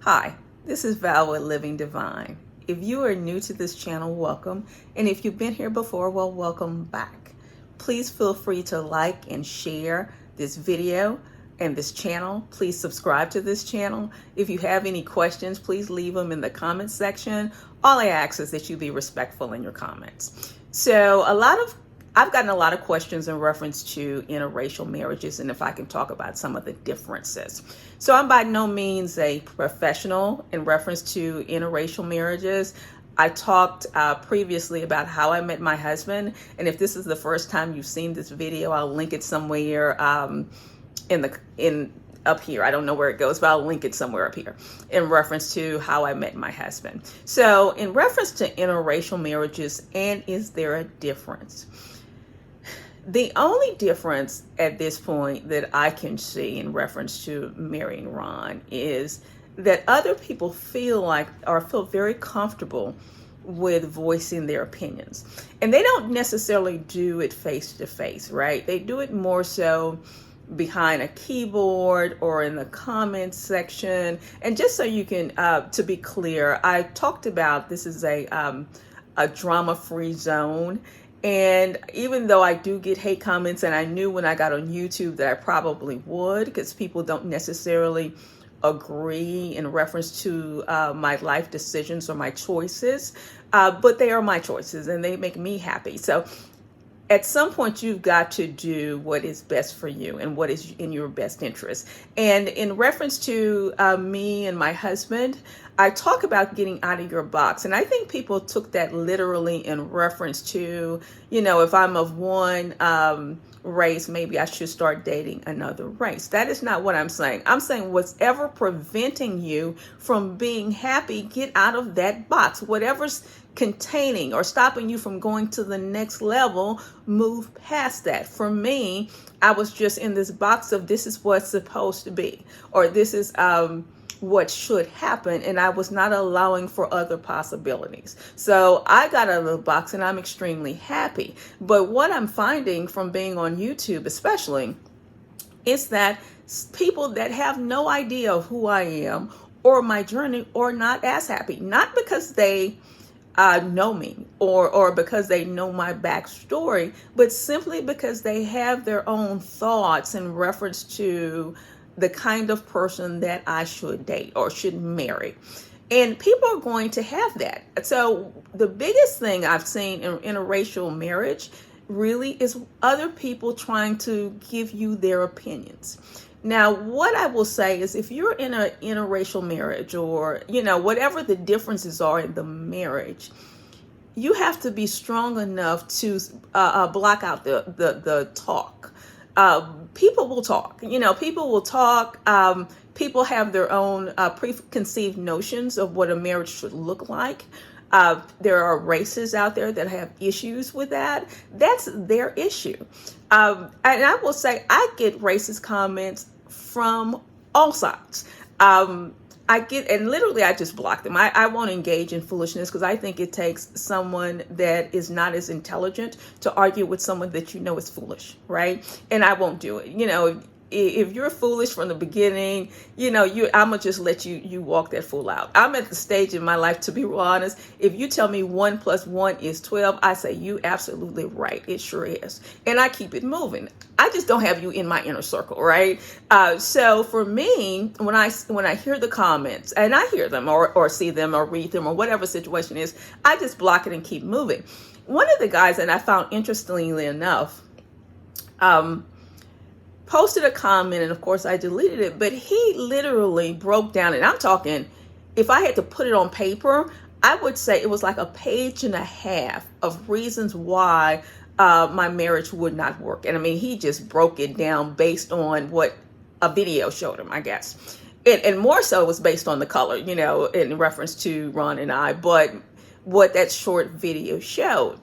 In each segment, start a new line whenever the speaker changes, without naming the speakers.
Hi, this is Val with Living Divine. If you are new to this channel, welcome. And if you've been here before, well, welcome back. Please feel free to like and share this video and this channel. Please subscribe to this channel. If you have any questions, please leave them in the comments section. All I ask is that you be respectful in your comments. So I've gotten a lot of questions in reference to interracial marriages and if I can talk about some of the differences. So I'm by no means a professional in reference to interracial marriages. I talked previously about how I met my husband, and if this is the first time you've seen this video, I'll link it somewhere in up here. I don't know where it goes, but I'll link it somewhere up here in reference to how I met my husband. So in reference to interracial marriages, and is there a difference? The only difference at this point that I can see in reference to marrying Ron is that other people feel very comfortable with voicing their opinions. And they don't necessarily do it face to face, right? They do it more so behind a keyboard or in the comments section. And just so you can, to be clear, I talked about this is a drama-free zone. And even though I do get hate comments, and I knew when I got on YouTube that I probably would, because people don't necessarily agree in reference to my life decisions or my choices, but they are my choices and they make me happy. So at some point, you've got to do what is best for you and what is in your best interest. And in reference to me and my husband, I talk about getting out of your box. And I think people took that literally in reference to, if I'm of one race, maybe I should start dating another race. That is not what I'm saying. I'm saying what's ever preventing you from being happy, get out of that box. Whatever's containing or stopping you from going to the next level, move past that. For me, I was just in this box of this is what's supposed to be, or this is what should happen, and I was not allowing for other possibilities. So I got out of the box and I'm extremely happy. But what I'm finding from being on YouTube especially is that people that have no idea of who I am or my journey are not as happy, not because they know me or because they know my backstory, but simply because they have their own thoughts in reference to the kind of person that I should date or should marry. And people are going to have that. So the biggest thing I've seen in interracial marriage really is other people trying to give you their opinions. Now, what I will say is if you're in an interracial marriage or, whatever the differences are in the marriage, you have to be strong enough to block out the talk. People will talk, people will talk. People have their own preconceived notions of what a marriage should look like. There are races out there that have issues with that. That's their issue. And I will say I get racist comments from all sides. I just block them. I won't engage in foolishness because I think it takes someone that is not as intelligent to argue with someone that is foolish, right? And I won't do it. If you're foolish from the beginning, I'm gonna just let you walk that fool out. I'm at the stage in my life, to be real honest, if you tell me 1 + 1 is 12, I say you absolutely right. It sure is. And I keep it moving. I just don't have you in my inner circle, right? So for me, when I hear the comments, and I hear them or see them or read them or whatever situation is, I just block it and keep moving. One of the guys that I found interestingly enough, posted a comment, and of course I deleted it, but he literally broke down, and I'm talking, if I had to put it on paper, I would say it was like a page and a half of reasons why my marriage would not work. And I mean, he just broke it down based on what a video showed him, I guess. And more so it was based on the color, in reference to Ron and I, but what that short video showed.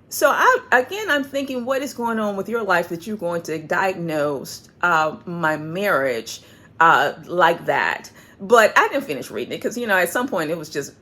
So I'm thinking, what is going on with your life that you're going to diagnose my marriage like that? But I didn't finish reading it because, at some point it was just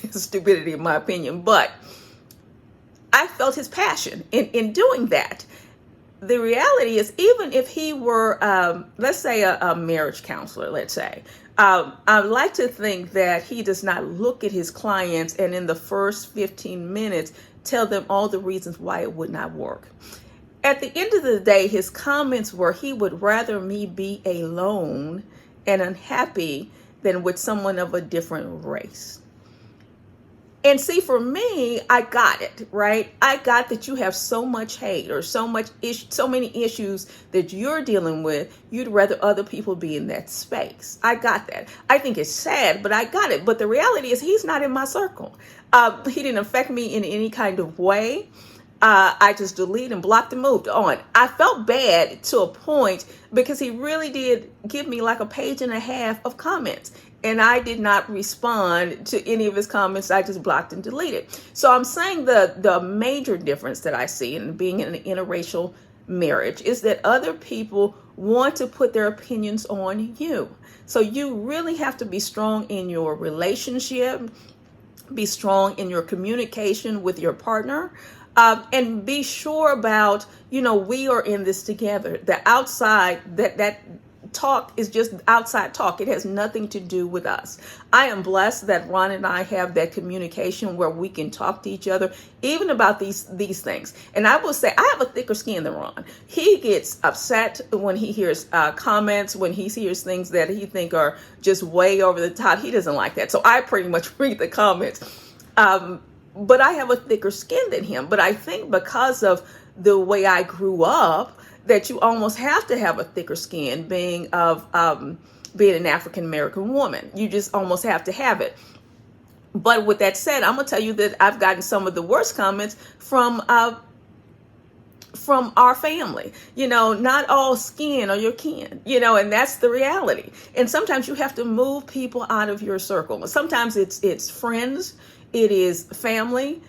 stupidity in my opinion. But I felt his passion in doing that. The reality is, even if he were, let's say a marriage counselor, let's say, I like to think that he does not look at his clients and in the first 15 minutes tell them all the reasons why it would not work. At the end of the day, his comments were he would rather me be alone and unhappy than with someone of a different race. And see, for me, I got it, right? I got that you have so much hate or so many issues that you're dealing with. You'd rather other people be in that space. I got that. I think it's sad, but I got it. But the reality is he's not in my circle. He didn't affect me in any kind of way. I just deleted and blocked and moved on. I felt bad to a point because he really did give me like a page and a half of comments. And I did not respond to any of his comments. I just blocked and deleted. So I'm saying the major difference that I see in being in an interracial marriage is that other people want to put their opinions on you. So you really have to be strong in your relationship, be strong in your communication with your partner. And be sure about, we are in this together. The outside, that talk is just outside talk. It has nothing to do with us. I am blessed that Ron and I have that communication where we can talk to each other, even about these things. And I will say, I have a thicker skin than Ron. He gets upset when he hears comments, when he hears things that he think are just way over the top. He doesn't like that. So I pretty much read the comments. But I have a thicker skin than him. But I think because of the way I grew up, that you almost have to have a thicker skin being an African American woman. You just almost have to have it. But with that said, I'm gonna tell you that I've gotten some of the worst comments from our family. Not all skin or your kin, and that's the reality. And sometimes you have to move people out of your circle. Sometimes it's friends, it is family.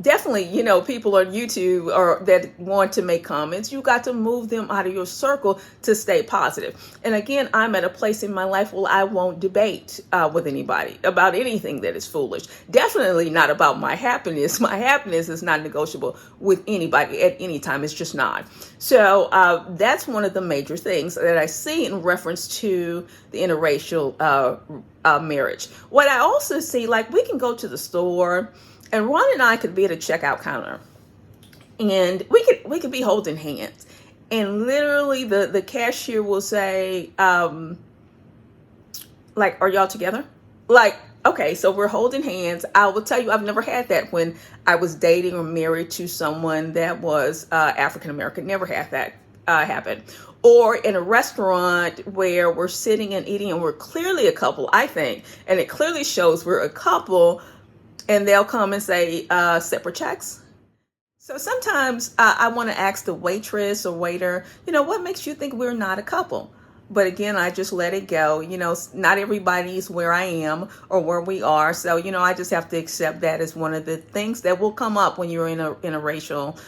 Definitely, people on YouTube or that want to make comments, you got to move them out of your circle to stay positive. And again, I'm at a place in my life where I won't debate with anybody about anything that is foolish. Definitely not about my happiness. My happiness is not negotiable with anybody at any time. It's just not. So that's one of the major things that I see in reference to the interracial marriage. What I also see, like we can go to the store, and Ron and I could be at a checkout counter, and we could be holding hands, and literally the cashier will say, like, "Are y'all together?" Like, okay, so we're holding hands. I will tell you, I've never had that when I was dating or married to someone that was African American. Never had that happen. Or in a restaurant where we're sitting and eating, and we're clearly a couple, I think, and it clearly shows we're a couple. And they'll come and say, separate checks. So sometimes I want to ask the waitress or waiter, what makes you think we're not a couple? But again, I just let it go. Not everybody's where I am or where we are. So, I just have to accept that as one of the things that will come up when you're in a racial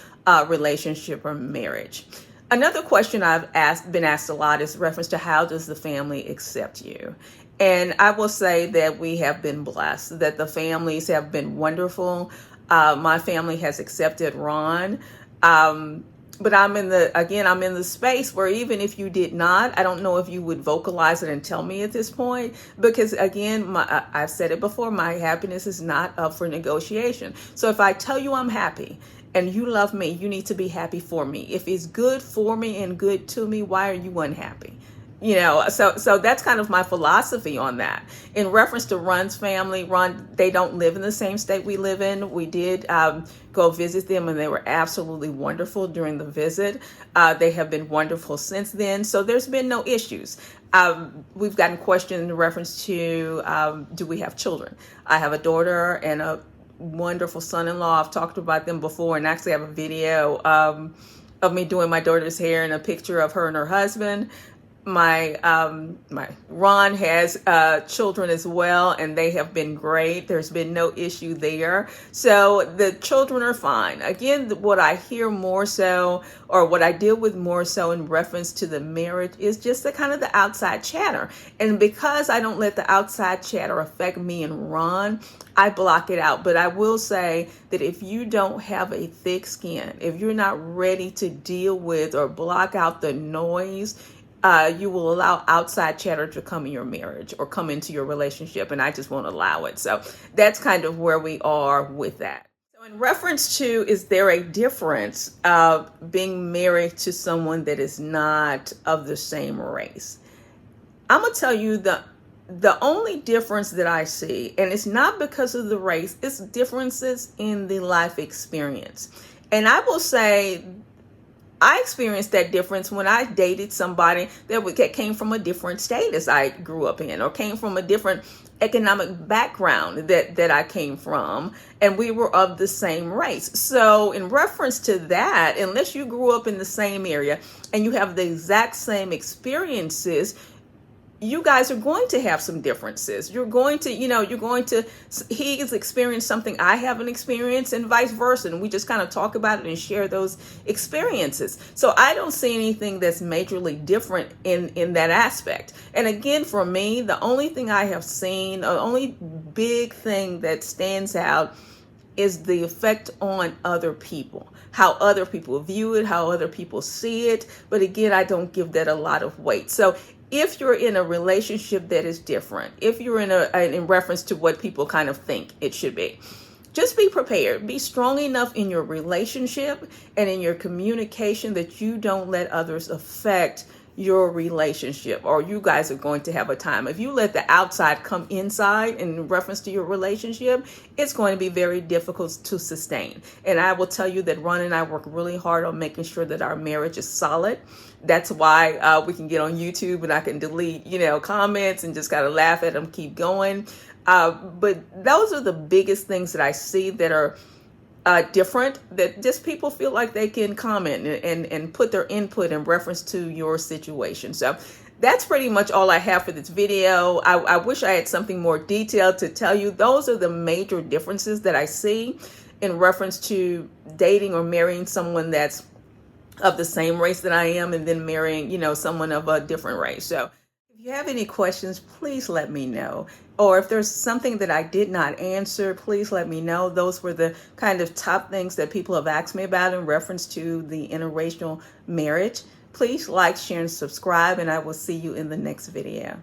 relationship or marriage. Another question I've been asked a lot is reference to how does the family accept you? And I will say that we have been blessed, that the families have been wonderful. My family has accepted Ron. But I'm in the space where even if you did not, I don't know if you would vocalize it and tell me at this point, because again, I've said it before, my happiness is not up for negotiation. So if I tell you I'm happy and you love me, you need to be happy for me. If it's good for me and good to me, why are you unhappy? So that's kind of my philosophy on that. In reference to Ron's family, they don't live in the same state we live in. We did go visit them, and they were absolutely wonderful during the visit. They have been wonderful since then. So there's been no issues. We've gotten questions in reference to, do we have children? I have a daughter and a wonderful son-in-law. I've talked about them before, and actually have a video of me doing my daughter's hair and a picture of her and her husband. My Ron has children as well, and they have been great. There's been no issue there. So the children are fine. Again, what I hear more so, or what I deal with more so in reference to the marriage, is just the kind of the outside chatter. And because I don't let the outside chatter affect me and Ron, I block it out. But I will say that if you don't have a thick skin, if you're not ready to deal with or block out the noise you will allow outside chatter to come in your marriage or come into your relationship, and I just won't allow it. So that's kind of where we are with that. So in reference to, is there a difference of being married to someone that is not of the same race? I'm gonna tell you the only difference that I see, and it's not because of the race, it's differences in the life experience. And I will say, I experienced that difference when I dated somebody that came from a different state as I grew up in, or came from a different economic background that I came from, and we were of the same race. So in reference to that, unless you grew up in the same area and you have the exact same experiences, you guys are going to have some differences. You're going to, he has experienced something I haven't experienced, and vice versa. And we just kind of talk about it and share those experiences. So I don't see anything that's majorly different in that aspect. And again, for me, the only thing I have seen, the only big thing that stands out is the effect on other people, how other people view it, how other people see it. But again, I don't give that a lot of weight. So if you're in a relationship that is different, if you're in reference to what people kind of think it should be, just be prepared. Be strong enough in your relationship and in your communication that you don't let others affect your relationship, or you guys are going to have a time. If you let the outside come inside in reference to your relationship, it's going to be very difficult to sustain. And I will tell you that Ron and I work really hard on making sure that our marriage is solid. That's why we can get on YouTube and I can delete, comments and just gotta laugh at them, keep going. But those are the biggest things that I see that are different, that just people feel like they can comment and put their input in reference to your situation. So that's pretty much all I have for this video. I wish I had something more detailed to tell you. Those are the major differences that I see in reference to dating or marrying someone that's of the same race that I am, and then marrying, someone of a different race. So if you have any questions, please let me know. Or if there's something that I did not answer, please let me know. Those were the kind of top things that people have asked me about in reference to the interracial marriage. Please like, share, and subscribe, and I will see you in the next video.